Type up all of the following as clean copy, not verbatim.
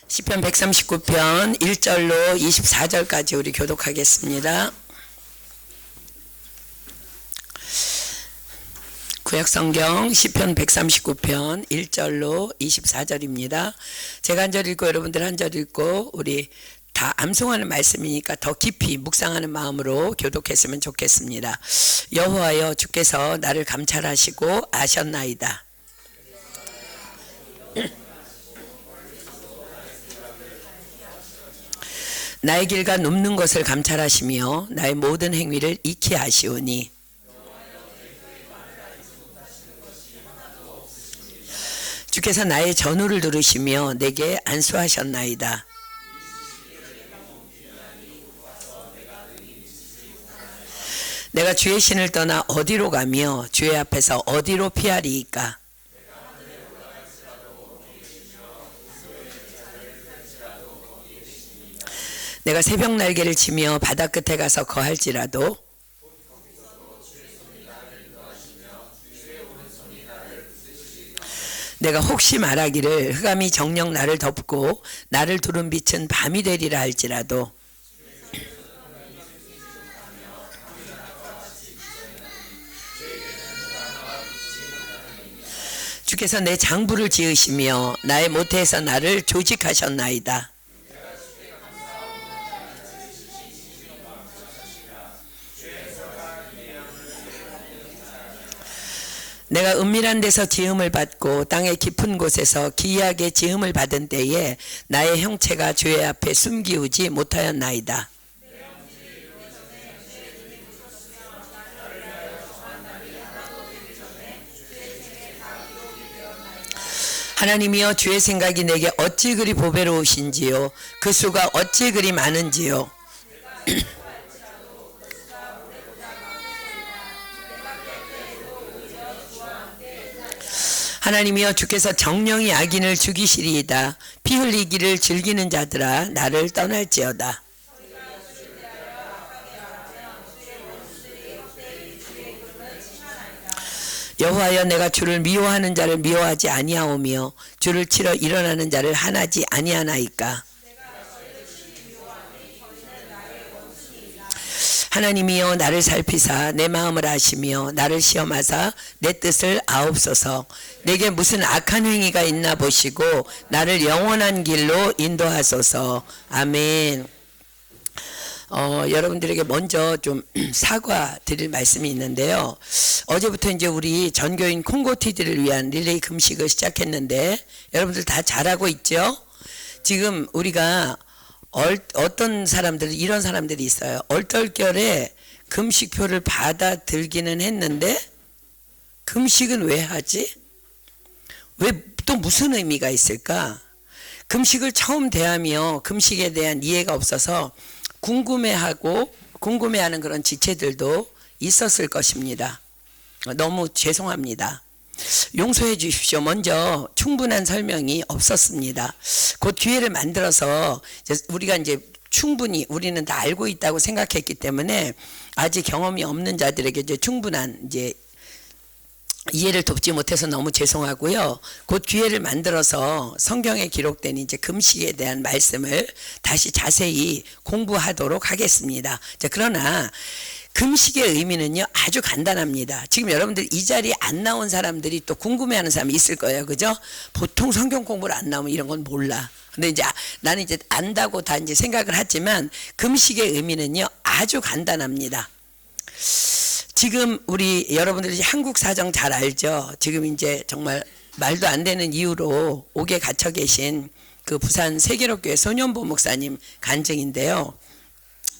시편 139편 1절로 24절까지 우리 교독하겠습니다. 구약성경 시편 139편 1절로 24절입니다. 제가 한 절 읽고 여러분들 한 절 읽고 우리 다 암송하는 말씀이니까 더 깊이 묵상하는 마음으로 교독했으면 좋겠습니다. 여호와여, 주께서 나를 감찰하시고 아셨나이다. 나의 길과 눕는 것을 감찰하시며 나의 모든 행위를 익히 아시오니 주께서 나의 전후를 들으시며 내게 안수하셨나이다. 내가 주의 신을 떠나 어디로 가며 주의 앞에서 어디로 피하리이까? 내가 새벽 날개를 치며 바다 끝에 가서 거할지라도 내가 혹시 말하기를 흑암이 정녕 나를 덮고 나를 두른 빛은 밤이 되리라 할지라도 주께서 내 장부를 지으시며 나의 모태에서 나를 조직하셨나이다. 내가 은밀한 데서 지음을 받고 땅의 깊은 곳에서 기이하게 지음을 받은 때에 나의 형체가 주의 앞에 숨기우지 못하였나이다. 하나님이여, 주의 생각이 내게 어찌 그리 보배로우신지요, 그 수가 어찌 그리 많은지요. 하나님이여, 주께서 정령이 악인을 죽이시리이다. 피 흘리기를 즐기는 자들아 나를 떠날지어다. 여호와여, 내가 주를 미워하는 자를 미워하지 아니하오며 주를 치러 일어나는 자를 하나지 아니하나이까? 하나님이여, 나를 살피사 내 마음을 아시며 나를 시험하사 내 뜻을 아옵소서. 내게 무슨 악한 행위가 있나 보시고 나를 영원한 길로 인도하소서. 아멘. 여러분들에게 먼저 좀 사과 드릴 말씀이 있는데요. 어제부터 이제 우리 전교인 콩고티들을 위한 릴레이 금식을 시작했는데 여러분들 다 잘하고 있죠? 지금 우리가 어떤 사람들, 이런 사람들이 있어요. 얼떨결에 금식표를 받아들기는 했는데 금식은 왜 하지? 왜 또 무슨 의미가 있을까? 금식을 처음 대하며 금식에 대한 이해가 없어서 궁금해하는 그런 지체들도 있었을 것입니다. 너무 죄송합니다. 용서해 주십시오. 먼저 충분한 설명이 없었습니다. 곧 기회를 만들어서 우리가 이제 충분히 우리는 다 알고 있다고 생각했기 때문에 아직 경험이 없는 자들에게 이제 충분한 이제 이해를 돕지 못해서 너무 죄송하고요. 곧 기회를 만들어서 성경에 기록된 이제 금식에 대한 말씀을 다시 자세히 공부하도록 하겠습니다. 자, 그러나 금식의 의미는요 아주 간단합니다. 지금 여러분들 이 자리에 안 나온 사람들이 또 궁금해하는 사람이 있을 거예요, 그죠? 보통 성경 공부를 안 나오면 이런 건 몰라. 근데 이제 나는 이제 안다고 다 이제 생각을 하지만 금식의 의미는요 아주 간단합니다. 지금 우리 여러분들이 한국 사정 잘 알죠? 지금 이제 정말 말도 안 되는 이유로 옥에 갇혀 계신 그 부산 세계로교회 손현보 목사님 간증인데요.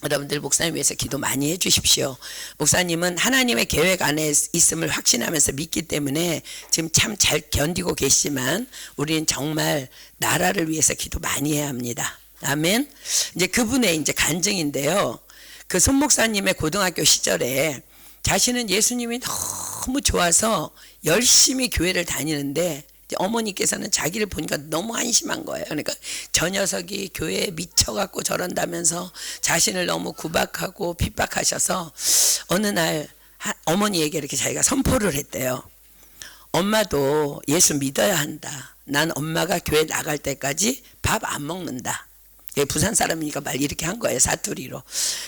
여러분들 목사님 위해서 기도 많이 해주십시오. 목사님은 하나님의 계획 안에 있음을 확신하면서 믿기 때문에 지금 참 잘 견디고 계시지만 우리는 정말 나라를 위해서 기도 많이 해야 합니다. 아멘. 이제 그분의 이제 간증인데요. 그 손 목사님의 고등학교 시절에 자신은 예수님이 너무 좋아서 열심히 교회를 다니는데 어머니께서는 자기를 보니까 너무 한심한 거예요. 그러니까 저 녀석이 교회에 미쳐갖고 저런다면서 자신을 너무 구박하고 핍박하셔서 어느 날 어머니에게 이렇게 자기가 선포를 했대요. 엄마도 예수 믿어야 한다. 난 엄마가 교회 나갈 때까지 밥 안 먹는다. 부산 사람이니까 말 이렇게 한 거예요. 사투리로.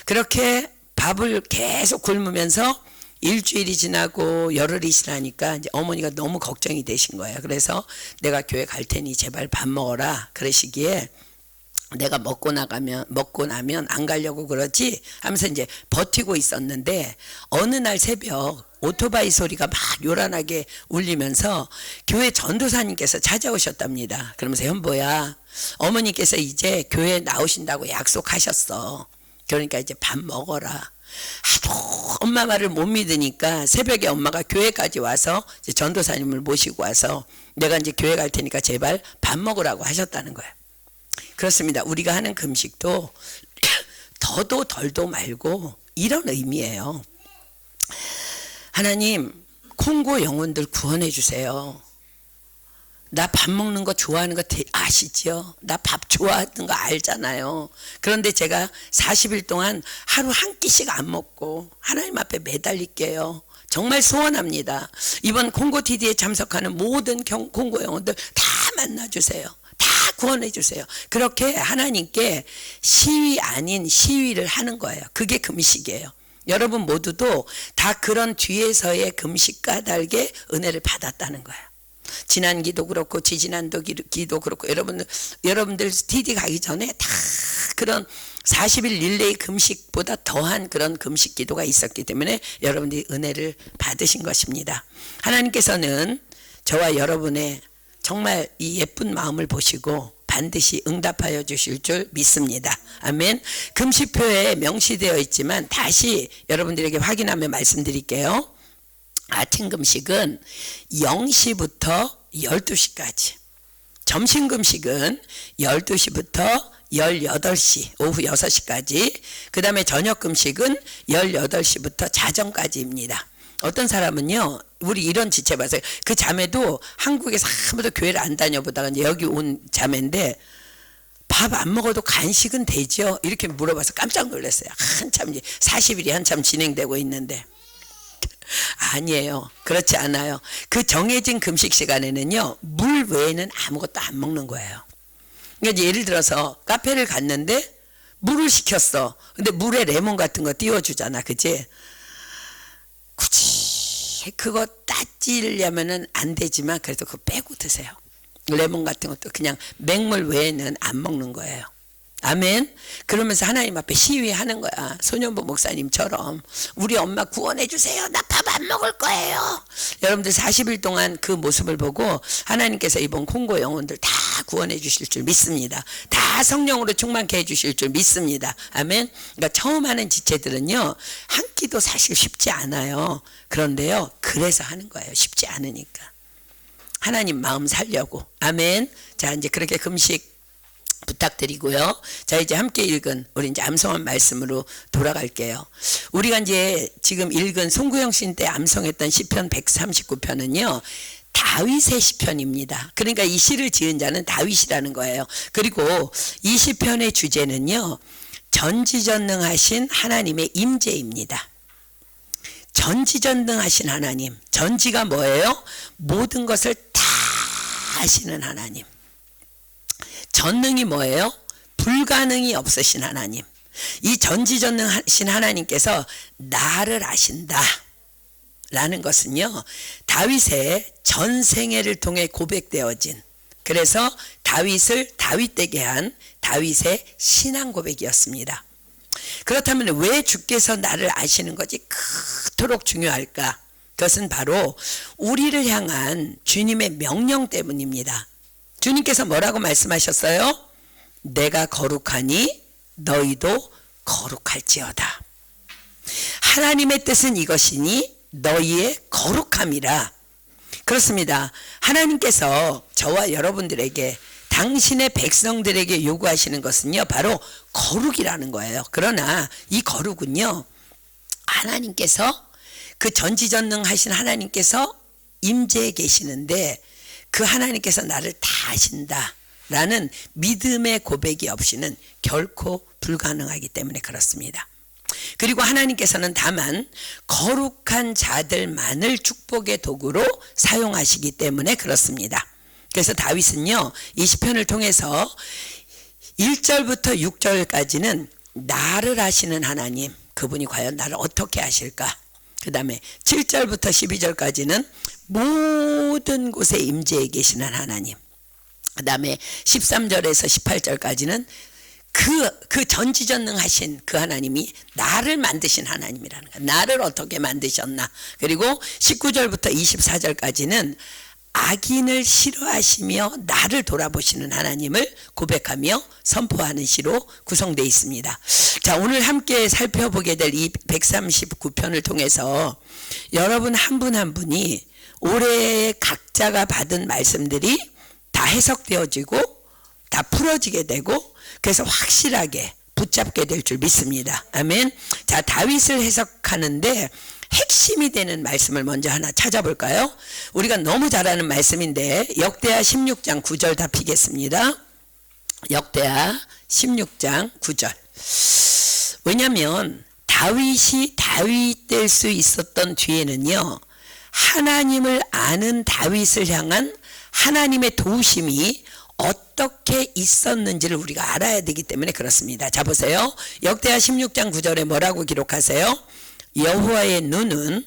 그렇게 밥을 계속 굶으면서 일주일이 지나고 열흘이 지나니까 이제 어머니가 너무 걱정이 되신 거예요. 그래서 내가 교회 갈 테니 제발 밥 먹어라 그러시기에 내가 먹고 나면 안 가려고 그러지 하면서 이제 버티고 있었는데 어느 날 새벽 오토바이 소리가 막 요란하게 울리면서 교회 전도사님께서 찾아오셨답니다. 그러면서 현보야, 어머니께서 이제 교회에 나오신다고 약속하셨어. 그러니까 이제 밥 먹어라. 하도 엄마 말을 못 믿으니까 새벽에 엄마가 교회까지 와서 이제 전도사님을 모시고 와서 내가 이제 교회 갈 테니까 제발 밥 먹으라고 하셨다는 거예요. 그렇습니다. 우리가 하는 금식도 더도 덜도 말고 이런 의미예요. 하나님, 콩고 영혼들 구원해 주세요. 나 밥 먹는 거 좋아하는 거 아시죠? 나 밥 좋아하는 거 알잖아요. 그런데 제가 40일 동안 하루 한 끼씩 안 먹고 하나님 앞에 매달릴게요. 정말 소원합니다. 이번 콩고 TD에 참석하는 모든 콩고 영혼들 다 만나주세요. 다 구원해 주세요. 그렇게 하나님께 시위 아닌 시위를 하는 거예요. 그게 금식이에요. 여러분 모두도 다 그런 뒤에서의 금식 까닭에 은혜를 받았다는 거예요. 지난 기도 그렇고 지지난도 기도 그렇고 여러분들 TD 가기 전에 다 그런 40일 릴레이 금식보다 더한 그런 금식 기도가 있었기 때문에 여러분들이 은혜를 받으신 것입니다. 하나님께서는 저와 여러분의 정말 이 예쁜 마음을 보시고 반드시 응답하여 주실 줄 믿습니다. 아멘. 금식표에 명시되어 있지만 다시 여러분들에게 확인하며 말씀드릴게요. 아침 금식은 0시부터 12시까지, 점심 금식은 12시부터 18시, 오후 6시까지, 그 다음에 저녁 금식은 18시부터 자정까지입니다. 어떤 사람은요, 우리 이런 지체 봤어요. 그 자매도 한국에서 아무도 교회를 안 다녀보다가 이제 여기 온 자매인데 밥 안 먹어도 간식은 되죠? 이렇게 물어봐서 깜짝 놀랐어요. 한참 이제 40일이 한참 진행되고 있는데 아니에요. 그렇지 않아요. 그 정해진 금식 시간에는요, 물 외에는 아무것도 안 먹는 거예요. 그러니까 예를 들어서 카페를 갔는데 물을 시켰어. 근데 물에 레몬 같은 거 띄워주잖아. 그치? 굳이 그거 따지려면은 안 되지만 그래도 그거 빼고 드세요. 레몬 같은 것도 그냥 맹물 외에는 안 먹는 거예요. 아멘. 그러면서 하나님 앞에 시위하는 거야. 소년부 목사님처럼 우리 엄마 구원해 주세요. 나 밥 안 먹을 거예요. 여러분들 40일 동안 그 모습을 보고 하나님께서 이번 콩고 영혼들 다 구원해 주실 줄 믿습니다. 다 성령으로 충만케 해 주실 줄 믿습니다. 아멘. 그러니까 처음 하는 지체들은요, 한 끼도 사실 쉽지 않아요. 그런데요, 그래서 하는 거예요. 쉽지 않으니까. 하나님 마음 살려고. 아멘. 자, 이제 그렇게 금식 부탁드리고요. 자, 이제 함께 읽은 우리 이제 암송한 말씀으로 돌아갈게요. 우리가 이제 지금 읽은 송구영 시인 때 암송했던 시편 139편은요, 다윗의 시편입니다. 그러니까 이 시를 지은 자는 다윗이라는 거예요. 그리고 이 시편의 주제는요, 전지전능하신 하나님의 임재입니다. 전지전능하신 하나님. 전지가 뭐예요? 모든 것을 다 하시는 하나님. 전능이 뭐예요? 불가능이 없으신 하나님. 이 전지전능하신 하나님께서 나를 아신다 라는 것은요, 다윗의 전생애를 통해 고백되어진, 그래서 다윗을 다윗되게 한 다윗의 신앙 고백이었습니다. 그렇다면 왜 주께서 나를 아시는 것이 그토록 중요할까? 그것은 바로 우리를 향한 주님의 명령 때문입니다. 주님께서 뭐라고 말씀하셨어요? 내가 거룩하니 너희도 거룩할지어다. 하나님의 뜻은 이것이니 너희의 거룩함이라. 그렇습니다. 하나님께서 저와 여러분들에게, 당신의 백성들에게 요구하시는 것은요, 바로 거룩이라는 거예요. 그러나 이 거룩은요, 하나님께서, 그 전지전능하신 하나님께서 임재해 계시는데 그 하나님께서 나를 다 아신다 라는 믿음의 고백이 없이는 결코 불가능하기 때문에 그렇습니다. 그리고 하나님께서는 다만 거룩한 자들만을 축복의 도구로 사용하시기 때문에 그렇습니다. 그래서 다윗은요 이 시편을 통해서 1절부터 6절까지는 나를 아시는 하나님, 그분이 과연 나를 어떻게 아실까. 그 다음에 7절부터 12절까지는 모든 곳에 임재해 계시는 하나님. 그 다음에 13절에서 18절까지는 그 전지전능하신 그 하나님이 나를 만드신 하나님이라는 거야. 나를 어떻게 만드셨나. 그리고 19절부터 24절까지는 악인을 싫어하시며 나를 돌아보시는 하나님을 고백하며 선포하는 시로 구성되어 있습니다. 자, 오늘 함께 살펴보게 될 이 139편을 통해서 여러분 한 분 한 분이 올해 각자가 받은 말씀들이 다 해석되어지고 다 풀어지게 되고 그래서 확실하게 붙잡게 될 줄 믿습니다. 아멘. 자, 다윗을 해석하는데 핵심이 되는 말씀을 먼저 하나 찾아볼까요? 우리가 너무 잘 아는 말씀인데 역대하 16장 9절 답히겠습니다. 역대하 16장 9절. 왜냐하면 다윗이 다윗 될 수 있었던 뒤에는요 하나님을 아는 다윗을 향한 하나님의 도우심이 어떻게 있었는지를 우리가 알아야 되기 때문에 그렇습니다. 자, 보세요. 역대하 16장 9절에 뭐라고 기록하세요? 여호와의 눈은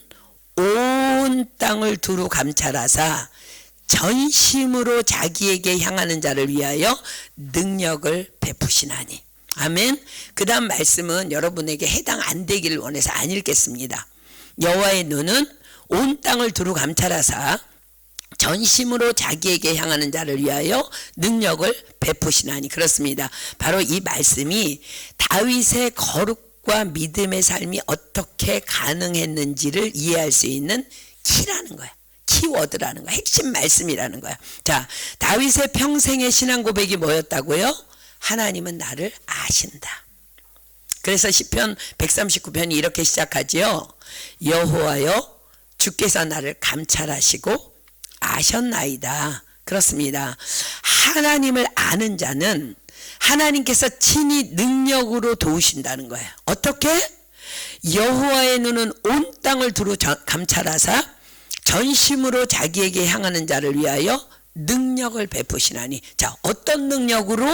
온 땅을 두루 감찰하사 전심으로 자기에게 향하는 자를 위하여 능력을 베푸시나니. 아멘. 그 다음 말씀은 여러분에게 해당 안 되기를 원해서 안 읽겠습니다. 여호와의 눈은 온 땅을 두루 감찰하사 전심으로 자기에게 향하는 자를 위하여 능력을 베푸시나니. 그렇습니다. 바로 이 말씀이 다윗의 거룩과 믿음의 삶이 어떻게 가능했는지를 이해할 수 있는 키라는 거야. 키워드라는 거야. 핵심 말씀이라는 거야. 자, 다윗의 평생의 신앙 고백이 뭐였다고요? 하나님은 나를 아신다. 그래서 시편 139편이 이렇게 시작하지요. 여호와여 주께서 나를 감찰하시고 아셨나이다. 그렇습니다. 하나님을 아는 자는 하나님께서 친히 능력으로 도우신다는 거예요. 어떻게? 여호와의 눈은 온 땅을 두루 감찰하사 전심으로 자기에게 향하는 자를 위하여 능력을 베푸시나니. 자, 어떤 능력으로?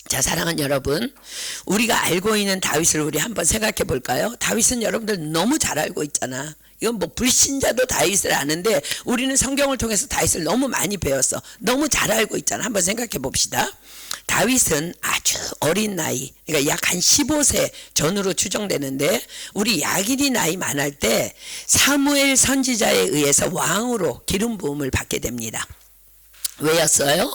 자, 사랑하는 여러분, 우리가 알고 있는 다윗을 우리 한번 생각해 볼까요? 다윗은 여러분들 너무 잘 알고 있잖아. 이건 뭐 불신자도 다윗을 아는데 우리는 성경을 통해서 다윗을 너무 많이 배웠어. 너무 잘 알고 있잖아. 한번 생각해 봅시다. 다윗은 아주 어린 나이, 그러니까 약 한 15세 전후로 추정되는데 우리 야길이 나이 많을 때 사무엘 선지자에 의해서 왕으로 기름 부음을 받게 됩니다. 왜였어요?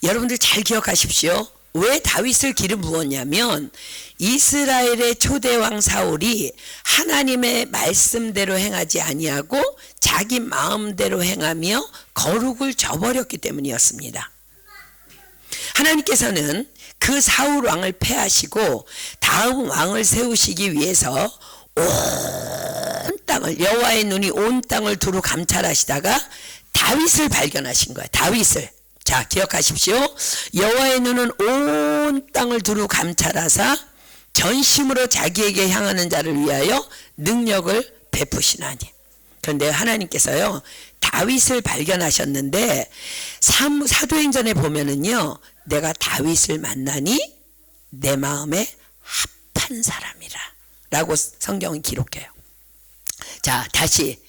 여러분들 잘 기억하십시오. 왜 다윗을 기름 부었냐면 이스라엘의 초대왕 사울이 하나님의 말씀대로 행하지 아니하고 자기 마음대로 행하며 거룩을 저버렸기 때문이었습니다. 하나님께서는 그 사울 왕을 패하시고 다음 왕을 세우시기 위해서 온 땅을, 여호와의 눈이 온 땅을 두루 감찰하시다가 다윗을 발견하신 거예요. 다윗을. 자, 기억하십시오. 여호와의 눈은 온 땅을 두루 감찰하사 전심으로 자기에게 향하는 자를 위하여 능력을 베푸시나니. 그런데 하나님께서요 다윗을 발견하셨는데 사도행전에 보면은요 내가 다윗을 만나니 내 마음에 합한 사람이라 라고 성경은 기록해요. 자, 다시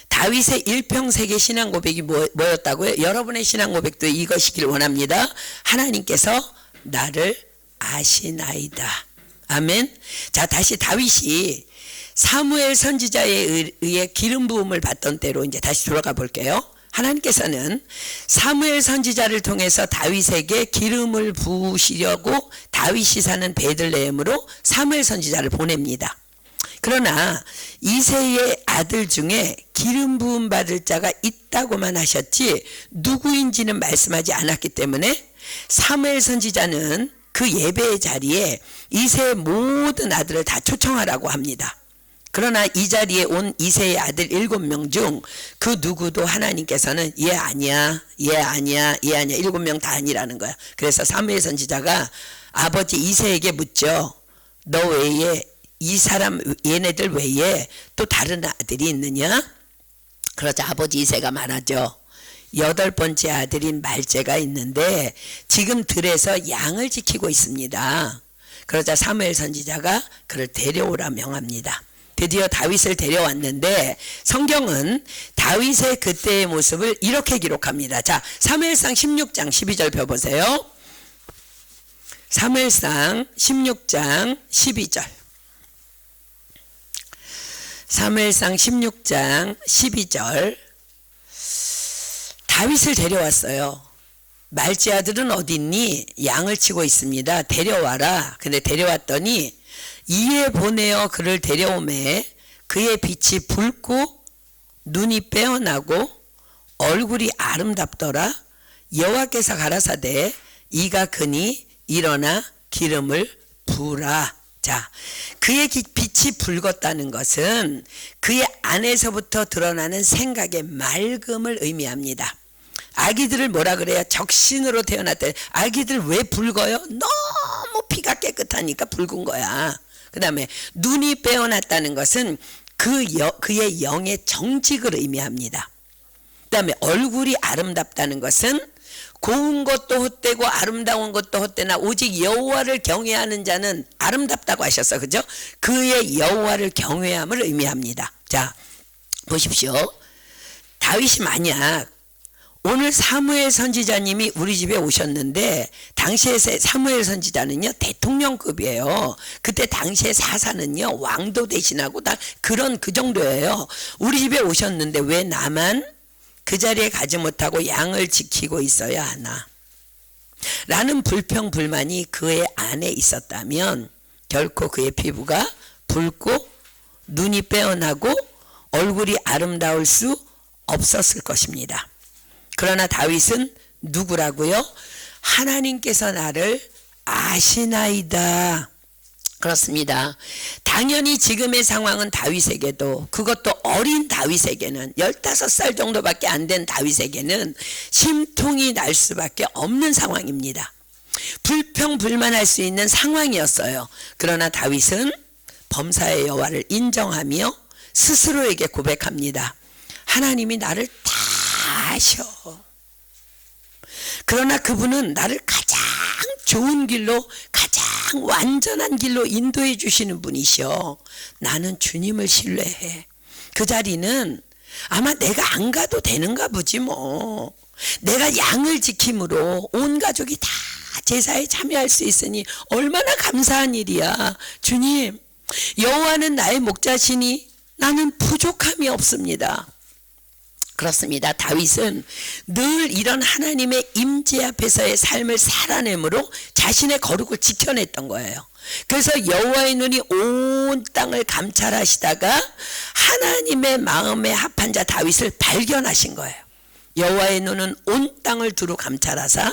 다윗의 일평생의 신앙 고백이 뭐였다고요? 여러분의 신앙 고백도 이것이길 원합니다. 하나님께서 나를 아시나이다. 아멘. 자, 다시 다윗이 사무엘 선지자에 의해 기름 부음을 받던 때로 이제 다시 돌아가 볼게요. 하나님께서는 사무엘 선지자를 통해서 다윗에게 기름을 부으시려고 다윗이 사는 베들레헴으로 사무엘 선지자를 보냅니다. 그러나 이새의 아들 중에 기름 부음 받을 자가 있다고만 하셨지 누구인지는 말씀하지 않았기 때문에 사무엘 선지자는 그 예배의 자리에 이새의 모든 아들을 다 초청하라고 합니다. 그러나 이 자리에 온 이새의 아들 7명 중 그 누구도 하나님께서는 얘 아니야, 얘 아니야, 얘 아니야, 7명 다 아니라는 거야. 그래서 사무엘 선지자가 아버지 이새에게 묻죠. 너 외에 이 사람, 얘네들 외에 또 다른 아들이 있느냐? 그러자 아버지 이새가 말하죠. 8번째 아들인 말제가 있는데 지금 들에서 양을 지키고 있습니다. 그러자 사무엘 선지자가 그를 데려오라 명합니다. 드디어 다윗을 데려왔는데 성경은 다윗의 그때의 모습을 이렇게 기록합니다. 자, 사무엘상 16장 12절 펴보세요. 사무엘상 16장 12절. 사무엘상 16장 12절. 다윗을 데려왔어요. 말제 아들은 어디 있니? 양을 치고 있습니다. 데려와라. 근데 데려왔더니 이에 보내어 그를 데려오매 그의 빛이 붉고 눈이 빼어나고 얼굴이 아름답더라. 여호와께서 가라사대 이가 크니 일어나 기름을 부으라. 자, 그의 빛이 붉었다는 것은 그의 안에서부터 드러나는 생각의 맑음을 의미합니다. 아기들을 뭐라 그래요? 적신으로 태어났대. 아기들 왜 붉어요? 너무 피가 깨끗하니까 붉은 거야. 그 다음에 눈이 빼어났다는 것은 그의 영의 정직을 의미합니다. 그 다음에 얼굴이 아름답다는 것은 고운 것도 헛되고 아름다운 것도 헛되나 오직 여호와를 경외하는 자는 아름답다고 하셨어. 그죠? 그의 여호와를 경외함을 의미합니다. 자, 보십시오. 다윗이 만약 오늘 사무엘 선지자님이 우리 집에 오셨는데 당시에 사무엘 선지자는요 대통령급이에요. 그때 당시에 사사는요 왕도 대신하고 다 그 정도예요. 우리 집에 오셨는데 왜 나만 그 자리에 가지 못하고 양을 지키고 있어야 하나? 라는 불평불만이 그의 안에 있었다면 결코 그의 피부가 붉고 눈이 빼어나고 얼굴이 아름다울 수 없었을 것입니다. 그러나 다윗은 누구라고요? 하나님께서 나를 아시나이다. 그렇습니다. 당연히 지금의 상황은 다윗에게도, 그것도 어린 다윗에게는, 15살 정도밖에 안 된 다윗에게는 심통이 날 수밖에 없는 상황입니다. 불평불만할 수 있는 상황이었어요. 그러나 다윗은 범사의 여호와를 인정하며 스스로에게 고백합니다. 하나님이 나를 다 아셔. 그러나 그분은 나를 가장 좋은 길로, 가장 완전한 길로 인도해 주시는 분이셔. 나는 주님을 신뢰해. 그 자리는 아마 내가 안 가도 되는가 보지 뭐. 내가 양을 지킴으로 온 가족이 다 제사에 참여할 수 있으니 얼마나 감사한 일이야. 주님, 여호와는 나의 목자시니 나는 부족함이 없습니다. 그렇습니다. 다윗은 늘 이런 하나님의 임재 앞에서의 삶을 살아내므로 자신의 거룩을 지켜냈던 거예요. 그래서 여호와의 눈이 온 땅을 감찰하시다가 하나님의 마음에 합한 자 다윗을 발견하신 거예요. 여호와의 눈은 온 땅을 두루 감찰하사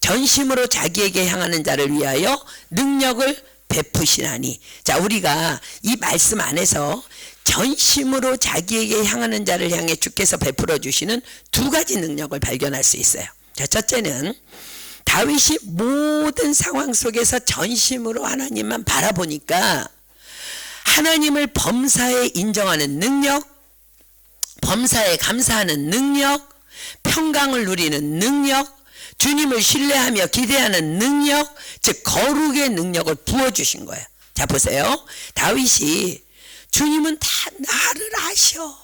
전심으로 자기에게 향하는 자를 위하여 능력을 베푸시나니. 자, 우리가 이 말씀 안에서 전심으로 자기에게 향하는 자를 향해 주께서 베풀어 주시는 두 가지 능력을 발견할 수 있어요. 자, 첫째는 다윗이 모든 상황 속에서 전심으로 하나님만 바라보니까 하나님을 범사에 인정하는 능력, 범사에 감사하는 능력, 평강을 누리는 능력, 주님을 신뢰하며 기대하는 능력, 즉 거룩의 능력을 부어주신 거예요. 자, 보세요. 다윗이 주님은 다 나를 아셔.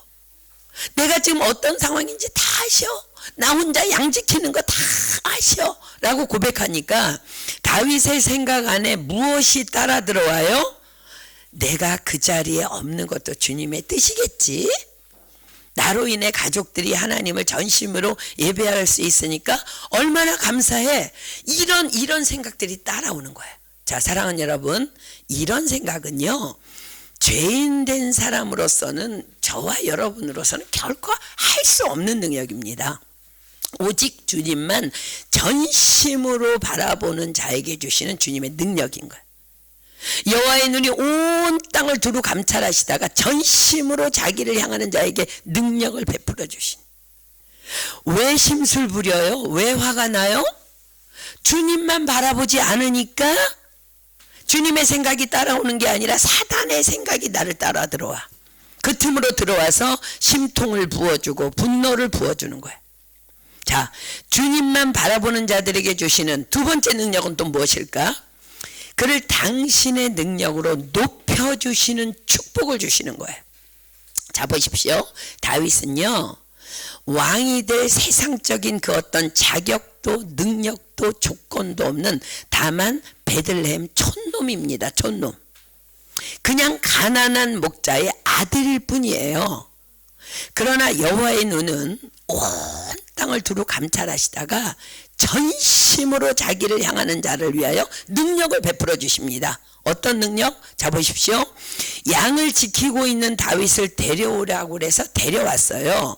내가 지금 어떤 상황인지 다 아셔. 나 혼자 양 지키는 거 다 아셔. 라고 고백하니까 다윗의 생각 안에 무엇이 따라 들어와요? 내가 그 자리에 없는 것도 주님의 뜻이겠지. 나로 인해 가족들이 하나님을 전심으로 예배할 수 있으니까 얼마나 감사해. 이런 생각들이 따라오는 거예요. 자, 사랑하는 여러분, 이런 생각은요, 죄인 된 사람으로서는, 저와 여러분으로서는 결코 할 수 없는 능력입니다. 오직 주님만 전심으로 바라보는 자에게 주시는 주님의 능력인 거예요. 여호와의 눈이 온 땅을 두루 감찰하시다가 전심으로 자기를 향하는 자에게 능력을 베풀어 주신. 왜 심술 부려요? 왜 화가 나요? 주님만 바라보지 않으니까 주님의 생각이 따라오는 게 아니라 사단의 생각이 나를 따라 들어와. 그 틈으로 들어와서 심통을 부어주고 분노를 부어주는 거예요. 자, 주님만 바라보는 자들에게 주시는 두 번째 능력은 또 무엇일까? 그를 당신의 능력으로 높여주시는 축복을 주시는 거예요. 자, 보십시오. 다윗은요, 왕이 될 세상적인 그 어떤 자격도 능력도 조건도 없는 다만 베들레헴 촌놈입니다. 촌놈. 그냥 가난한 목자의 아들일 뿐이에요. 그러나 여호와의 눈은 온 땅을 두루 감찰하시다가 전심으로 자기를 향하는 자를 위하여 능력을 베풀어 주십니다. 어떤 능력? 자, 보십시오. 양을 지키고 있는 다윗을 데려오라고 그래서 데려왔어요.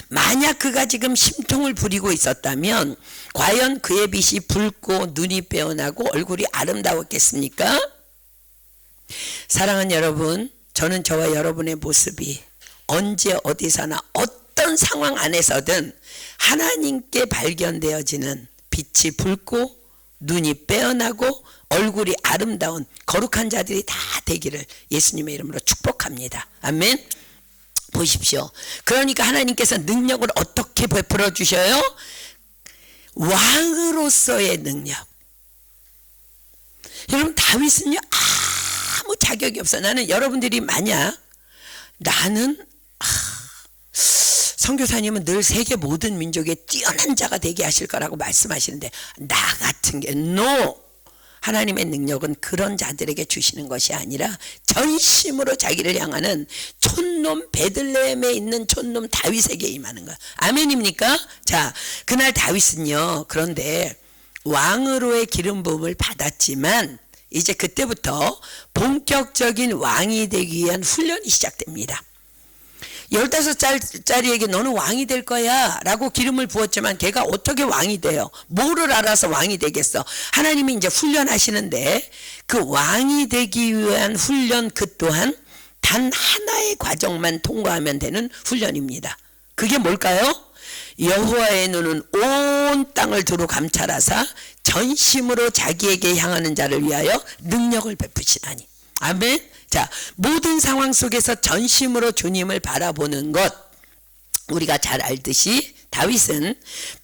만약 그가 지금 심통을 부리고 있었다면 과연 그의 빛이 붉고 눈이 빼어나고 얼굴이 아름다웠겠습니까? 사랑하는 여러분, 저는 저와 여러분의 모습이 언제 어디서나 어떤 상황 안에서든 하나님께 발견되어지는 빛이 붉고 눈이 빼어나고 얼굴이 아름다운 거룩한 자들이 다 되기를 예수님의 이름으로 축복합니다. 아멘. 보십시오. 그러니까 하나님께서 능력을 어떻게 베풀어 주셔요? 왕으로서의 능력. 여러분, 다윗은요 아무 자격이 없어. 나는 여러분들이 만약 나는 선교사님은 늘 세계 모든 민족의 뛰어난 자가 되게 하실 거라고 말씀하시는데 나 같은 게 no. 하나님의 능력은 그런 자들에게 주시는 것이 아니라 전심으로 자기를 향하는 촌놈 베들레헴에 있는 촌놈 다윗에게 임하는 거야. 아멘입니까? 자, 그날 다윗은요, 그런데 왕으로의 기름 부음을 받았지만 이제 그때부터 본격적인 왕이 되기 위한 훈련이 시작됩니다. 15살짜리에게 너는 왕이 될 거야 라고 기름을 부었지만 걔가 어떻게 왕이 돼요? 뭐를 알아서 왕이 되겠어? 하나님이 이제 훈련하시는데 그 왕이 되기 위한 훈련 그 또한 단 하나의 과정만 통과하면 되는 훈련입니다. 그게 뭘까요? 여호와의 눈은 온 땅을 두루 감찰하사 전심으로 자기에게 향하는 자를 위하여 능력을 베푸시나니. 아멘. 자, 모든 상황 속에서 전심으로 주님을 바라보는 것, 우리가 잘 알듯이 다윗은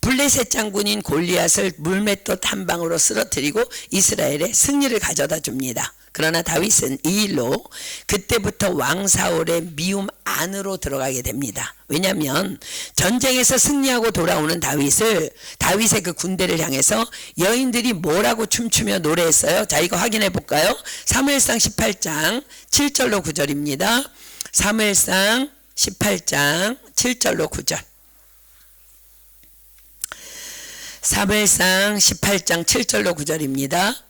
블레셋 장군인 골리앗을 물맷돌 한 방으로 쓰러뜨리고 이스라엘에 승리를 가져다 줍니다. 그러나 다윗은 이 일로 그때부터 왕 사울의 미움 안으로 들어가게 됩니다. 왜냐하면 전쟁에서 승리하고 돌아오는 다윗의 그 군대를 향해서 여인들이 뭐라고 춤추며 노래했어요? 자, 이거 확인해 볼까요? 사무엘상 18장 7절로 9절입니다. 사무엘상 18장 7절로 9절. 사무엘상 18장 7절로 9절입니다.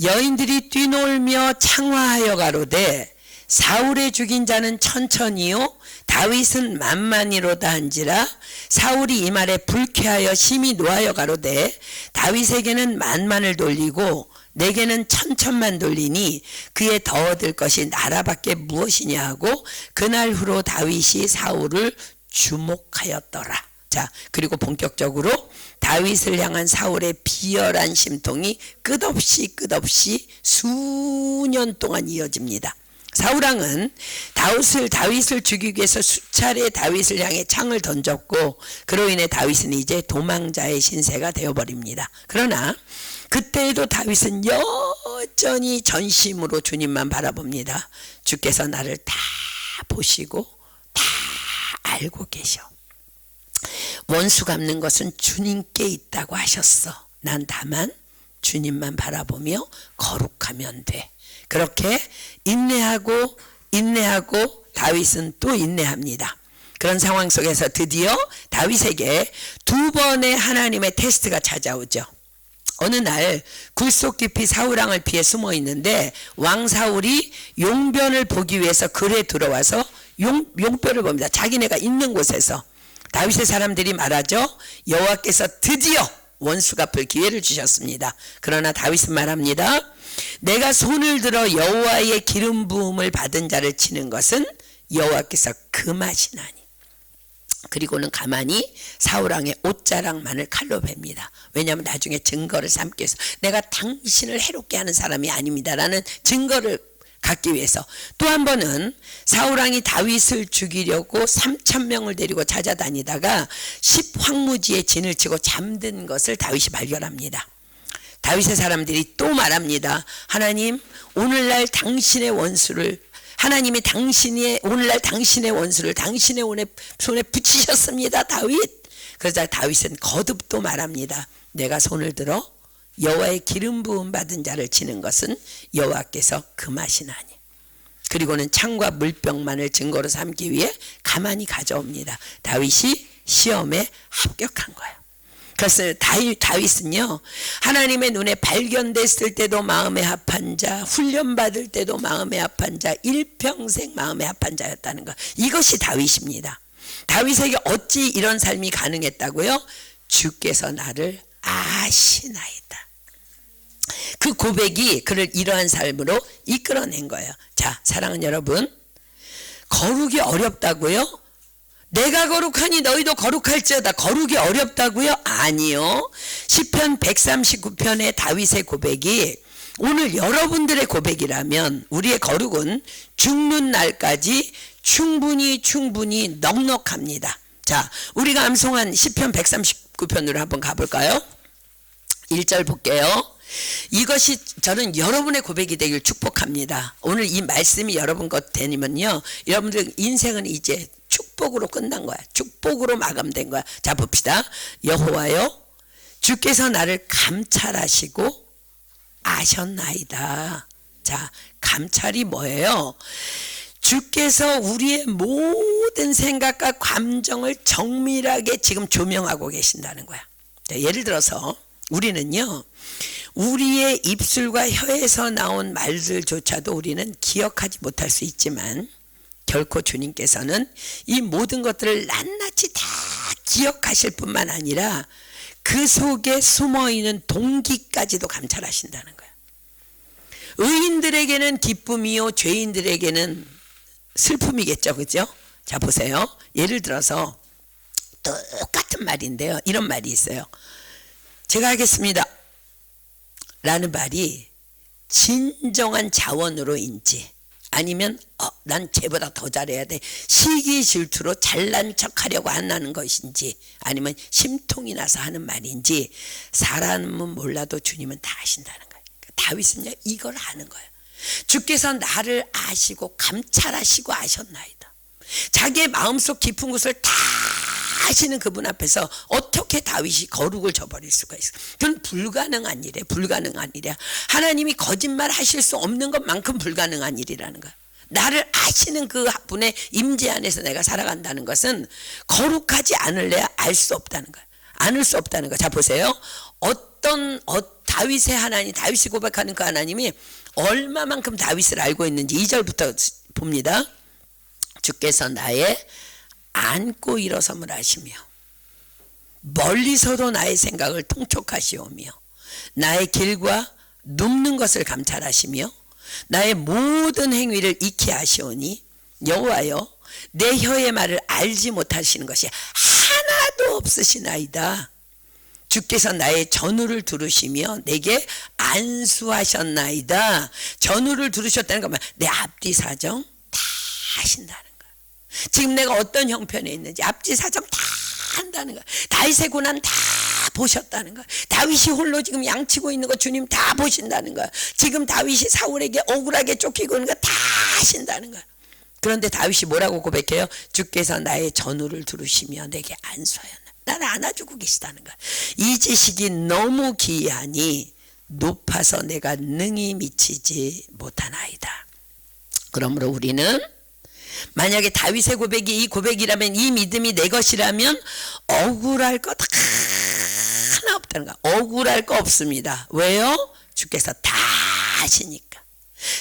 여인들이 뛰놀며 창화하여 가로되 사울의 죽인 자는 천천히요 다윗은 만만히로다 한지라 사울이 이 말에 불쾌하여 심히 노하여 가로되 다윗에게는 만만을 돌리고 내게는 천천만 돌리니 그에 더 얻을 것이 나라밖에 무엇이냐 하고 그날 후로 다윗이 사울을 주목하였더라. 자, 그리고 본격적으로 다윗을 향한 사울의 비열한 심통이 끝없이 수년 동안 이어집니다. 사울왕은 다윗을 죽이기 위해서 수차례 다윗을 향해 창을 던졌고 그로 인해 다윗은 이제 도망자의 신세가 되어버립니다. 그러나 그때에도 다윗은 여전히 전심으로 주님만 바라봅니다. 주께서 나를 다 보시고 다 알고 계셔. 원수 갚는 것은 주님께 있다고 하셨어. 난 다만 주님만 바라보며 거룩하면 돼. 그렇게 인내하고 다윗은 또 인내합니다. 그런 상황 속에서 드디어 다윗에게 두 번의 하나님의 테스트가 찾아오죠. 어느 날 굴속 깊이 사울왕을 피해 숨어 있는데 왕 사울이 용변을 보기 위해서 글에 들어와서 용변을 봅니다. 자기네가 있는 곳에서. 다윗의 사람들이 말하죠. 여호와께서 드디어 원수 갚을 기회를 주셨습니다. 그러나 다윗은 말합니다. 내가 손을 들어 여호와의 기름 부음을 받은 자를 치는 것은 여호와께서 금하시나니. 그리고는 가만히 사울왕의 옷자락만을 칼로 베입니다. 왜냐하면 나중에 증거를 삼기 위해서 내가 당신을 해롭게 하는 사람이 아닙니다라는 증거를 갖기 위해서. 또 한 번은 사울왕이 다윗을 죽이려고 3,000명을 데리고 찾아다니다가 10황무지에 진을 치고 잠든 것을 다윗이 발견합니다. 다윗의 사람들이 또 말합니다. 하나님, 오늘날 당신의 원수를, 하나님이 오늘날 당신의 원수를 당신의 손에 붙이셨습니다, 다윗. 그러자 다윗은 거듭 또 말합니다. 내가 손을 들어 여호와의 기름 부음 받은 자를 치는 것은 여호와께서 금하시나니. 그리고는 창과 물병만을 증거로 삼기 위해 가만히 가져옵니다. 다윗이 시험에 합격한 거예요. 그래서 다윗은요, 하나님의 눈에 발견됐을 때도 마음에 합한 자, 훈련받을 때도 마음에 합한 자, 일평생 마음에 합한 자였다는 것. 이것이 다윗입니다. 다윗에게 어찌 이런 삶이 가능했다고요? 주께서 나를 아시나이다. 그 고백이 그를 이러한 삶으로 이끌어낸 거예요. 자, 사랑하는 여러분, 거룩이 어렵다고요? 내가 거룩하니 너희도 거룩할지어다. 거룩이 어렵다고요? 아니요. 시편 139편의 다윗의 고백이 오늘 여러분들의 고백이라면 우리의 거룩은 죽는 날까지 충분히 넉넉합니다. 자, 우리가 암송한 시편 139편으로 한번 가볼까요? 1절 볼게요. 이것이 저는 여러분의 고백이 되길 축복합니다. 오늘 이 말씀이 여러분 것 되면요, 여러분들 인생은 이제 축복으로 끝난 거야. 축복으로 마감된 거야. 자, 봅시다. 여호와여, 주께서 나를 감찰하시고 아셨나이다. 자, 감찰이 뭐예요? 주께서 우리의 모든 생각과 감정을 정밀하게 지금 조명하고 계신다는 거야. 자, 예를 들어서 우리는요, 우리의 입술과 혀에서 나온 말들조차도 우리는 기억하지 못할 수 있지만 결코 주님께서는 이 모든 것들을 낱낱이 다 기억하실 뿐만 아니라 그 속에 숨어있는 동기까지도 감찰하신다는 거예요. 의인들에게는 기쁨이요 죄인들에게는 슬픔이겠죠, 그죠? 자, 보세요. 예를 들어서 똑같은 말인데요, 이런 말이 있어요. 제가 하겠습니다 라는 말이 진정한 자원으로인지, 아니면 난 쟤보다 더 잘해야 돼, 시기 질투로 잘난 척하려고 한다는 것인지, 아니면 심통이 나서 하는 말인지 사람은 몰라도 주님은 다 아신다는 거예요. 다윗은요, 이걸 아는 거예요. 주께서 나를 아시고 감찰하시고 아셨나이다. 자기의 마음속 깊은 곳을 다 아시는 그분 앞에서 어떻게 다윗이 거룩을 저버릴 수가 있어? 그건 불가능한 일이에요. 불가능한 일이야. 하나님이 거짓말 하실 수 없는 것만큼 불가능한 일이라는 거야. 나를 아시는 그 분의 임재 안에서 내가 살아간다는 것은 거룩하지 않을래야 알 수 없다는 거야. 안을 수 없다는 거야. 자, 보세요. 다윗의 하나님, 다윗이 고백하는 그 하나님이 얼마만큼 다윗을 알고 있는지 2절부터 봅니다. 주께서 나의 앉고 일어섬을 아시며 멀리서도 나의 생각을 통촉하시오며 나의 길과 눕는 것을 감찰하시며 나의 모든 행위를 익히 아시오니 여호와여, 내 혀의 말을 알지 못하시는 것이 하나도 없으시나이다. 주께서 나의 전후를 들으시며 내게 안수하셨나이다. 전후를 들으셨다는 건 내 앞뒤 사정 다 아신다는 거야. 지금 내가 어떤 형편에 있는지 앞뒤 사정 다 한다는 거야. 다윗의 고난 다 보셨다는 거야. 다윗이 홀로 지금 양치고 있는 거 주님 다 보신다는 거야. 지금 다윗이 사울에게 억울하게 쫓기고 있는 거 다 아신다는 거야. 그런데 다윗이 뭐라고 고백해요? 주께서 나의 전후를 들으시며 내게 안수하였나. 나를 안아주고 계시다는 거야. 이 지식이 너무 기이하니 높아서 내가 능히 미치지 못하나이다. 그러므로 우리는 만약에 다윗의 고백이 이 고백이라면, 이 믿음이 내 것이라면 억울할 것 하나 없다는 거야. 억울할 거 없습니다. 왜요? 주께서 다 아시니까.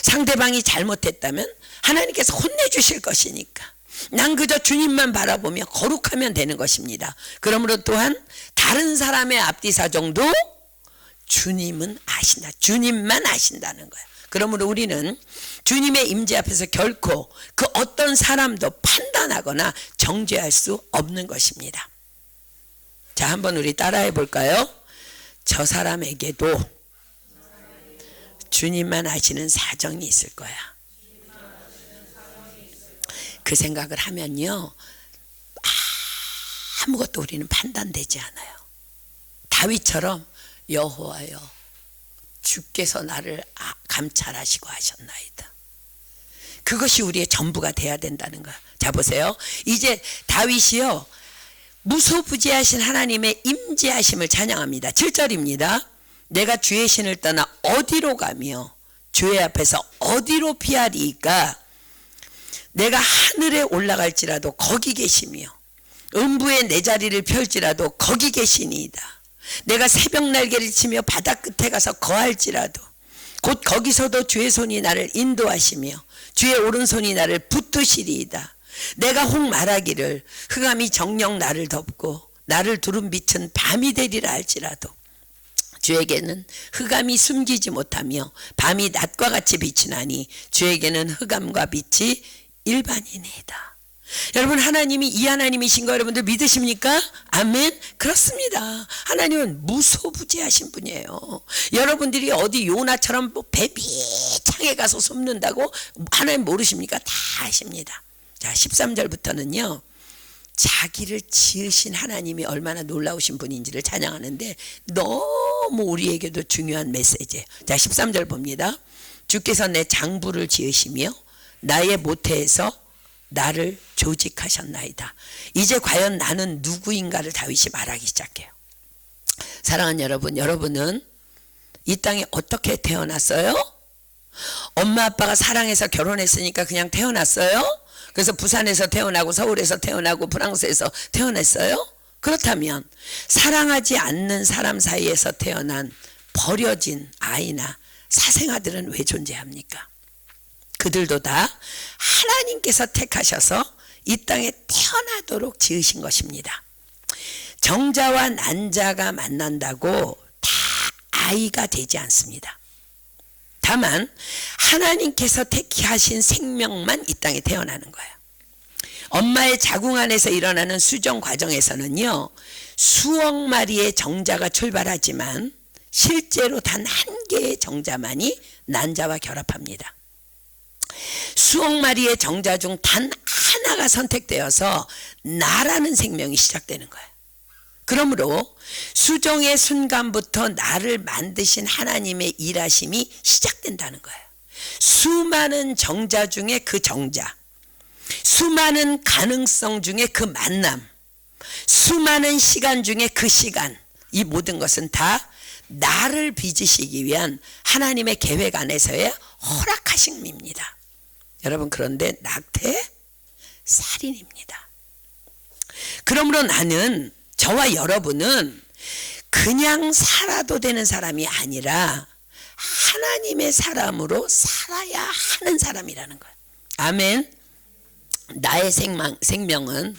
상대방이 잘못했다면 하나님께서 혼내주실 것이니까. 난 그저 주님만 바라보며 거룩하면 되는 것입니다. 그러므로 또한 다른 사람의 앞뒤 사정도 주님은 아신다. 주님만 아신다는 거야. 그러므로 우리는 주님의 임재 앞에서 결코 그 어떤 사람도 판단하거나 정죄할 수 없는 것입니다. 자, 한번 우리 따라해 볼까요? 저 사람에게도 주님만 아시는 사정이 있을 거야. 그 생각을 하면요, 아무것도 우리는 판단되지 않아요. 다윗처럼 여호와여 주께서 나를 감찰하시고 하셨나이다. 그것이 우리의 전부가 돼야 된다는 거야. 자 보세요. 이제 다윗이요, 무소부지하신 하나님의 임재하심을 찬양합니다. 7절입니다. 내가 주의 신을 떠나 어디로 가며 주의 앞에서 어디로 피하리이까? 내가 하늘에 올라갈지라도 거기 계시며 음부에 내 자리를 펼지라도 거기 계시니이다. 내가 새벽 날개를 치며 바다 끝에 가서 거할지라도 곧 거기서도 주의 손이 나를 인도하시며 주의 오른손이 나를 붙드시리이다. 내가 혹 말하기를 흑암이 정녕 나를 덮고 나를 두른 빛은 밤이 되리라 할지라도 주에게는 흑암이 숨기지 못하며 밤이 낮과 같이 비치나니 주에게는 흑암과 빛이 일반이니이다. 여러분, 하나님이 이 하나님이신 거 여러분들 믿으십니까? 아멘. 그렇습니다. 하나님은 무소부지하신 분이에요. 여러분들이 어디 요나처럼 배 비창에 가서 숨는다고 하나님 모르십니까? 다 아십니다. 자, 13절부터는요 자기를 지으신 하나님이 얼마나 놀라우신 분인지를 찬양하는데 너무 우리에게도 중요한 메시지예요. 자, 13절 봅니다. 주께서 내 장부를 지으시며 나의 모태에서 나를 조직하셨나이다. 이제 과연 나는 누구인가를 다윗이 말하기 시작해요. 사랑하는 여러분, 여러분은 이 땅에 어떻게 태어났어요? 엄마 아빠가 사랑해서 결혼했으니까 그냥 태어났어요? 그래서 부산에서 태어나고 서울에서 태어나고 프랑스에서 태어났어요? 그렇다면 사랑하지 않는 사람 사이에서 태어난 버려진 아이나 사생아들은 왜 존재합니까? 그들도 다 하나님께서 택하셔서 이 땅에 태어나도록 지으신 것입니다. 정자와 난자가 만난다고 다 아이가 되지 않습니다. 다만 하나님께서 택하신 생명만 이 땅에 태어나는 거예요. 엄마의 자궁 안에서 일어나는 수정 과정에서는요 수억 마리의 정자가 출발하지만 실제로 단 한 개의 정자만이 난자와 결합합니다. 수억 마리의 정자 중 단 하나가 선택되어서 나라는 생명이 시작되는 거예요. 그러므로 수정의 순간부터 나를 만드신 하나님의 일하심이 시작된다는 거예요. 수많은 정자 중에 그 정자, 수많은 가능성 중에 그 만남, 수많은 시간 중에 그 시간, 이 모든 것은 다 나를 빚으시기 위한 하나님의 계획 안에서의 허락하심입니다. 여러분, 그런데 낙태 살인입니다. 그러므로 나는, 저와 여러분은 그냥 살아도 되는 사람이 아니라 하나님의 사람으로 살아야 하는 사람이라는 거예요. 아멘. 나의 생명은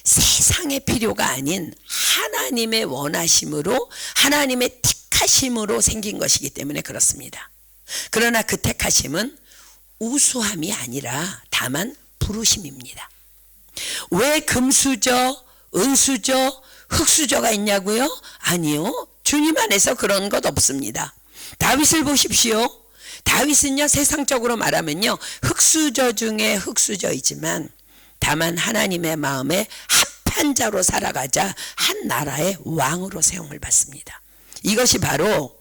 세상의 필요가 아닌 하나님의 원하심으로, 하나님의 택하심으로 생긴 것이기 때문에 그렇습니다. 그러나 그 택하심은 우수함이 아니라 다만 부르심입니다. 왜 금수저, 은수저, 흙수저가 있냐고요? 아니요, 주님 안에서 그런 것 없습니다. 다윗을 보십시오. 다윗은요, 세상적으로 말하면요 흙수저 중에 흙수저이지만 다만 하나님의 마음에 합한 자로 살아가자 한 나라의 왕으로 세움을 받습니다. 이것이 바로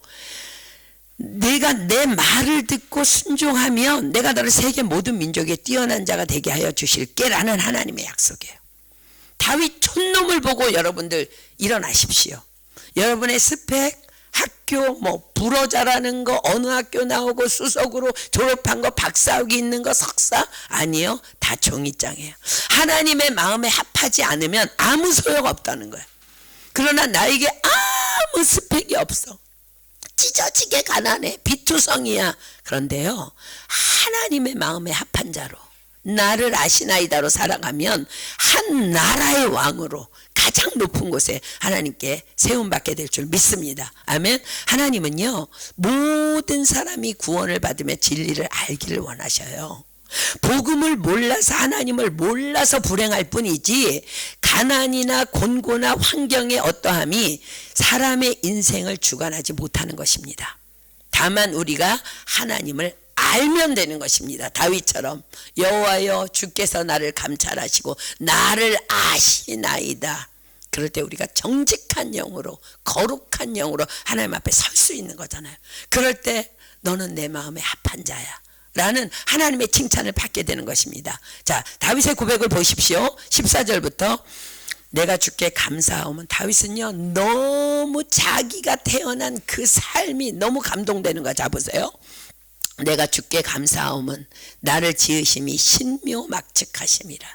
내가 내 말을 듣고 순종하면 내가 너를 세계 모든 민족에 뛰어난 자가 되게 하여 주실게 라는 하나님의 약속이에요. 다윗 촌놈을 보고 여러분들 일어나십시오. 여러분의 스펙, 학교, 불어 잘하는 거, 어느 학교 나오고 수석으로 졸업한 거, 박사학위 있는 거, 석사 아니요, 다 종이장이에요. 하나님의 마음에 합하지 않으면 아무 소용 없다는 거예요. 그러나 나에게 아무 스펙이 없어, 찢어지게 가난해, 비투성이야. 그런데요, 하나님의 마음에 합한 자로, 나를 아시나이다로 살아가면 한 나라의 왕으로 가장 높은 곳에 하나님께 세움받게 될 줄 믿습니다. 아멘. 하나님은요 모든 사람이 구원을 받으며 진리를 알기를 원하셔요. 복음을 몰라서, 하나님을 몰라서 불행할 뿐이지 가난이나 곤고나 환경의 어떠함이 사람의 인생을 주관하지 못하는 것입니다. 다만 우리가 하나님을 알면 되는 것입니다. 다윗처럼 여호와여 주께서 나를 감찰하시고 나를 아시나이다. 그럴 때 우리가 정직한 영으로 거룩한 영으로 하나님 앞에 설 수 있는 거잖아요. 그럴 때 너는 내 마음에 합한 자야 라는 하나님의 칭찬을 받게 되는 것입니다. 자, 다윗의 고백을 보십시오. 14절부터 내가 주께 감사하오면, 다윗은요 너무 자기가 태어난 그 삶이 너무 감동되는 거야. 자, 보세요. 내가 주께 감사하오면 나를 지으심이 신묘막측하심이라.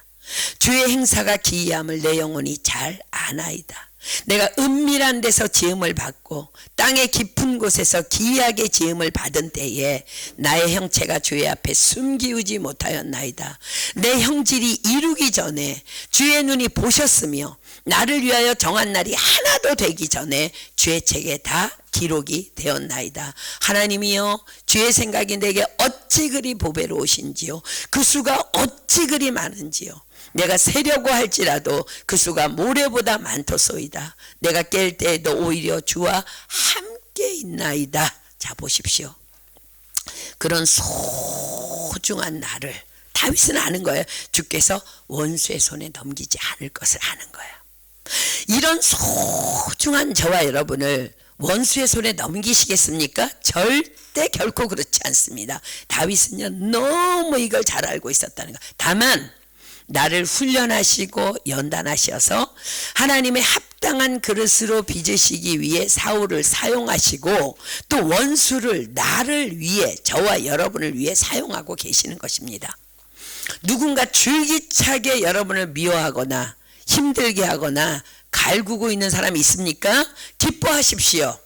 주의 행사가 기이함을 내 영혼이 잘 아나이다. 내가 은밀한 데서 지음을 받고 땅의 깊은 곳에서 기이하게 지음을 받은 때에 나의 형체가 주의 앞에 숨기우지 못하였나이다. 내 형질이 이루기 전에 주의 눈이 보셨으며 나를 위하여 정한 날이 하나도 되기 전에 주의 책에 다 기록이 되었나이다. 하나님이여 주의 생각이 내게 어찌 그리 보배로우신지요, 그 수가 어찌 그리 많은지요. 내가 세려고 할지라도 그 수가 모래보다 많도소이다. 내가 깰 때에도 오히려 주와 함께 있나이다. 자, 보십시오. 그런 소중한 나를 다윗은 아는 거예요. 주께서 원수의 손에 넘기지 않을 것을 아는 거예요. 이런 소중한 저와 여러분을 원수의 손에 넘기시겠습니까? 절대 결코 그렇지 않습니다. 다윗은요 너무 이걸 잘 알고 있었다는 거. 다만 나를 훈련하시고 연단하셔서 하나님의 합당한 그릇으로 빚으시기 위해 사울을 사용하시고 또 원수를 나를 위해, 저와 여러분을 위해 사용하고 계시는 것입니다. 누군가 줄기차게 여러분을 미워하거나 힘들게 하거나 갈구고 있는 사람이 있습니까? 기뻐하십시오.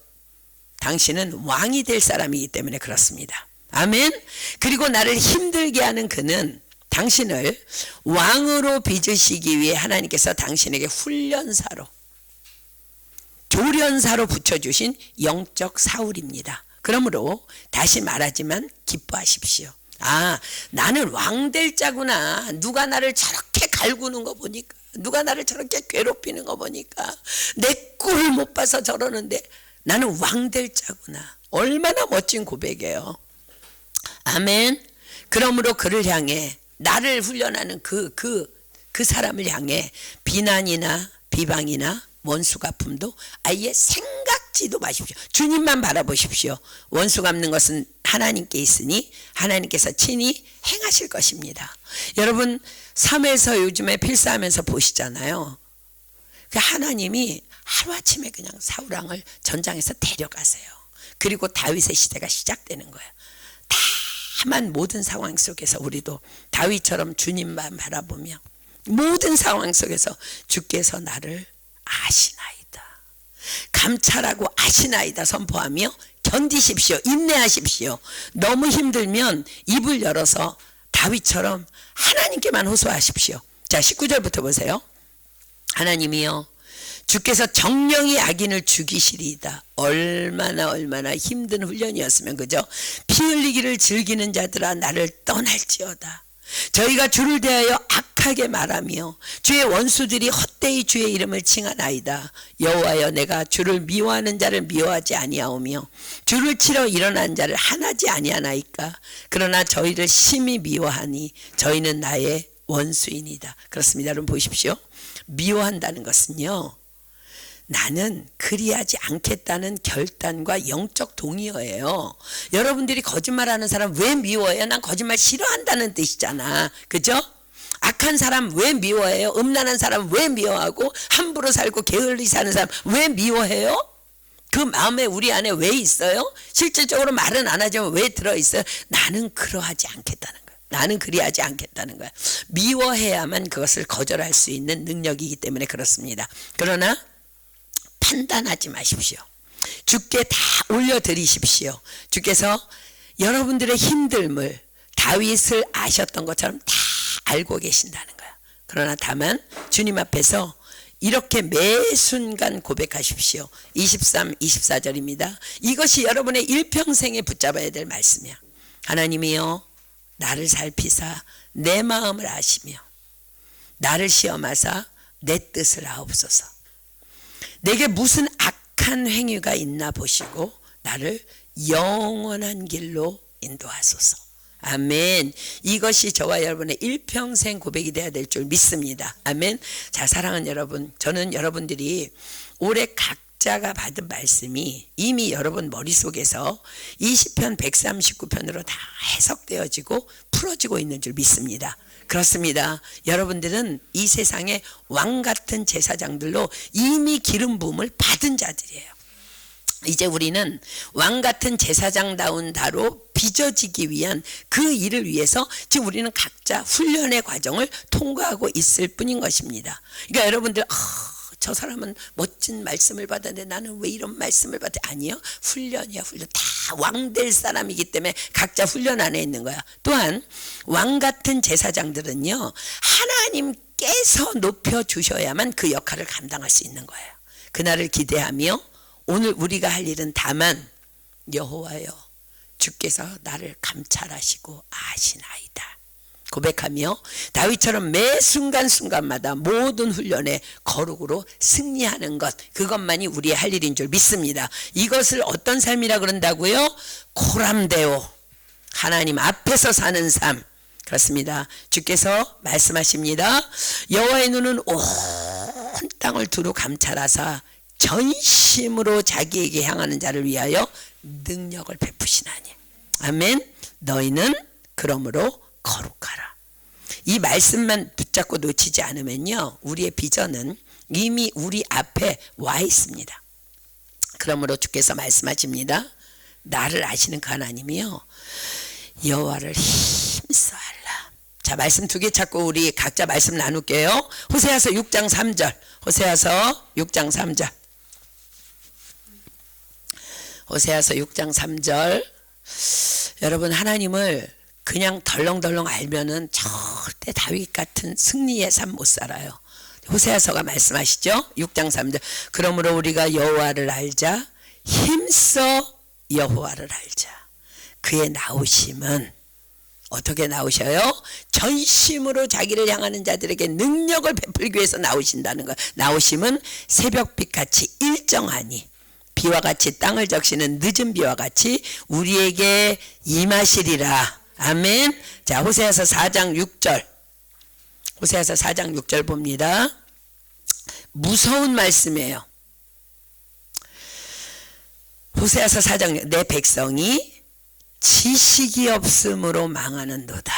당신은 왕이 될 사람이기 때문에 그렇습니다. 아멘. 그리고 나를 힘들게 하는 그는 당신을 왕으로 빚으시기 위해 하나님께서 당신에게 훈련사로, 조련사로 붙여주신 영적 사울입니다. 그러므로 다시 말하지만 기뻐하십시오. 아, 나는 왕 될 자구나. 누가 나를 저렇게 갈구는 거 보니까, 누가 나를 저렇게 괴롭히는 거 보니까 내 꼴을 못 봐서 저러는데 나는 왕 될 자구나. 얼마나 멋진 고백이에요. 아멘. 그러므로 그를 향해, 나를 훈련하는 그 사람을 향해 비난이나 비방이나 원수 갚음도 아예 생각지도 마십시오. 주님만 바라보십시오. 원수 갚는 것은 하나님께 있으니 하나님께서 친히 행하실 것입니다. 여러분 삶에서 요즘에 필사하면서 보시잖아요. 그 하나님이 하루아침에 그냥 사울왕을 전장에서 데려가세요. 그리고 다윗의 시대가 시작되는 거예요. 다만 모든 상황 속에서 우리도 다윗처럼 주님만 바라보며 모든 상황 속에서 주께서 나를 아시나이다, 감찰하고 아시나이다 선포하며 견디십시오. 인내하십시오. 너무 힘들면 입을 열어서 다윗처럼 하나님께만 호소하십시오. 자, 19절부터 보세요. 하나님이여 주께서 정령이 악인을 죽이시리이다. 얼마나 힘든 훈련이었으면, 그죠? 피 흘리기를 즐기는 자들아 나를 떠날지어다. 저희가 주를 대하여 악하게 말하며 주의 원수들이 헛되이 주의 이름을 칭하나이다. 여호와여 내가 주를 미워하는 자를 미워하지 아니하오며 주를 치러 일어난 자를 하나지 아니하나이까. 그러나 저희를 심히 미워하니 저희는 나의 원수이니다. 그렇습니다. 여러분 보십시오. 미워한다는 것은요, 나는 그리하지 않겠다는 결단과 영적 동의어예요. 여러분들이 거짓말하는 사람 왜 미워해요? 난 거짓말 싫어한다는 뜻이잖아. 그죠? 악한 사람 왜 미워해요? 음란한 사람 왜 미워하고 함부로 살고 게을리 사는 사람 왜 미워해요? 그 마음에 우리 안에 왜 있어요? 실질적으로 말은 안 하지만 왜 들어있어요? 나는 그러하지 않겠다는 거예요. 나는 그리하지 않겠다는 거예요. 미워해야만 그것을 거절할 수 있는 능력이기 때문에 그렇습니다. 그러나 판단하지 마십시오. 주께 다 올려드리십시오. 주께서 여러분들의 힘듦을 다윗을 아셨던 것처럼 다 알고 계신다는 거예요. 그러나 다만 주님 앞에서 이렇게 매 순간 고백하십시오. 23, 24절입니다. 이것이 여러분의 일평생에 붙잡아야 될 말씀이야. 하나님이여 나를 살피사 내 마음을 아시며 나를 시험하사 내 뜻을 아옵소서. 내게 무슨 악한 행위가 있나 보시고 나를 영원한 길로 인도하소서. 아멘. 이것이 저와 여러분의 일평생 고백이 돼야 될 줄 믿습니다. 아멘. 자, 사랑하는 여러분, 저는 여러분들이 올해 각자가 받은 말씀이 이미 여러분 머릿속에서 이 시편 139편으로 다 해석되어지고 풀어지고 있는 줄 믿습니다. 그렇습니다. 여러분들은 이 세상의 왕같은 제사장들로 이미 기름 부음을 받은 자들이에요. 이제 우리는 왕같은 제사장다운 다로 빚어지기 위한 그 일을 위해서 지금 우리는 각자 훈련의 과정을 통과하고 있을 뿐인 것입니다. 그러니까 여러분들 저 사람은 멋진 말씀을 받았는데 나는 왜 이런 말씀을 받지? 아니요. 훈련이야, 훈련. 다 왕 될 사람이기 때문에 각자 훈련 안에 있는 거야. 또한 왕같은 제사장들은요, 하나님께서 높여주셔야만 그 역할을 감당할 수 있는 거예요. 그날을 기대하며 오늘 우리가 할 일은 다만 여호와여 주께서 나를 감찰하시고 아시나이다 고백하며 다윗처럼 매 순간순간마다 모든 훈련에 거룩으로 승리하는 것, 그것만이 우리의 할 일인 줄 믿습니다. 이것을 어떤 삶이라 그런다고요? 코람데오, 하나님 앞에서 사는 삶. 그렇습니다. 주께서 말씀하십니다. 여호와의 눈은 온 땅을 두루 감찰하사 전심으로 자기에게 향하는 자를 위하여 능력을 베푸시나니. 아멘. 너희는 그러므로 거룩하라. 이 말씀만 붙잡고 놓치지 않으면요, 우리의 비전은 이미 우리 앞에 와 있습니다. 그러므로 주께서 말씀하십니다. 나를 아시는 그 하나님이요, 여호와를 힘써 알라. 자, 말씀 두 개 찾고 우리 각자 말씀 나눌게요. 호세아서 6장 3절. 호세아서 6장 3절. 호세아서 6장 3절. 여러분, 하나님을 그냥 덜렁덜렁 알면은 절대 다윗 같은 승리의 삶 못 살아요. 호세아서가 말씀하시죠. 6장 3절. 그러므로 우리가 여호와를 알자. 힘써 여호와를 알자. 그의 나오심은 어떻게 나오셔요? 전심으로 자기를 향하는 자들에게 능력을 베풀기 위해서 나오신다는 거예요. 나오심은 새벽빛같이 일정하니 비와 같이 땅을 적시는 늦은 비와 같이 우리에게 임하시리라. 아멘. 자, 호세아서 4장 6절. 호세아서 4장 6절 봅니다. 무서운 말씀이에요. 호세아서 4장, 내 백성이 지식이 없음으로 망하는도다.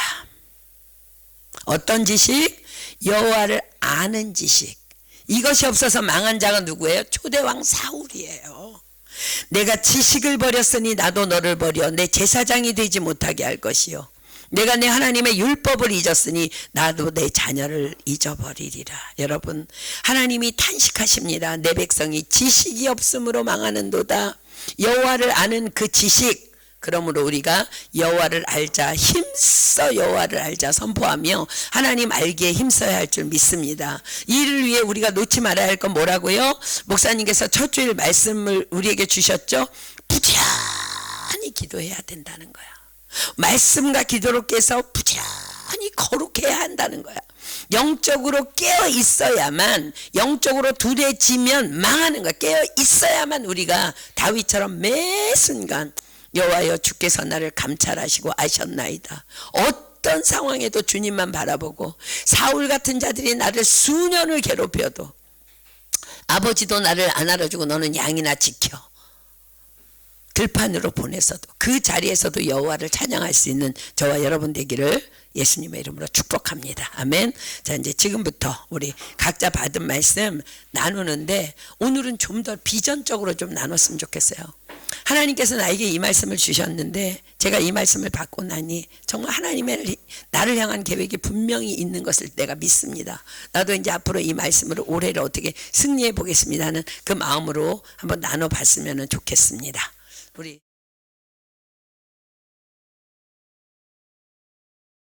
어떤 지식? 여호와를 아는 지식. 이것이 없어서 망한 자가 누구예요? 초대왕 사울이에요. 내가 지식을 버렸으니 나도 너를 버려 내 제사장이 되지 못하게 할 것이요, 내가 내 하나님의 율법을 잊었으니 나도 내 자녀를 잊어버리리라. 여러분, 하나님이 탄식하십니다. 내 백성이 지식이 없음으로 망하는도다. 여호와를 아는 그 지식, 그러므로 우리가 여호와를 알자, 힘써 여호와를 알자 선포하며 하나님 알기에 힘써야 할 줄 믿습니다. 이를 위해 우리가 놓지 말아야 할 건 뭐라고요? 목사님께서 첫 주일 말씀을 우리에게 주셨죠. 부지런히 기도해야 된다는 거야. 말씀과 기도로 깨서 부지런히 거룩해야 한다는 거야. 영적으로 깨어 있어야만, 영적으로 두려지면 망하는 거야. 깨어 있어야만 우리가 다윗처럼 매 순간 여호와여 주께서 나를 감찰하시고 아셨나이다. 어떤 상황에도 주님만 바라보고, 사울 같은 자들이 나를 수년을 괴롭혀도 아버지도 나를 안 알아주고 너는 양이나 지켜 들판으로 보내서도 그 자리에서도 여호와를 찬양할 수 있는 저와 여러분 되기를 예수님의 이름으로 축복합니다. 아멘. 자, 이제 지금부터 우리 각자 받은 말씀 나누는데 오늘은 좀 더 비전적으로 좀 나눴으면 좋겠어요. 하나님께서 나에게 이 말씀을 주셨는데 제가 이 말씀을 받고 나니 정말 하나님의 나를 향한 계획이 분명히 있는 것을 내가 믿습니다. 나도 이제 앞으로 이 말씀으로 올해를 어떻게 승리해 보겠습니다 하는 그 마음으로 한번 나눠봤으면 좋겠습니다. 우리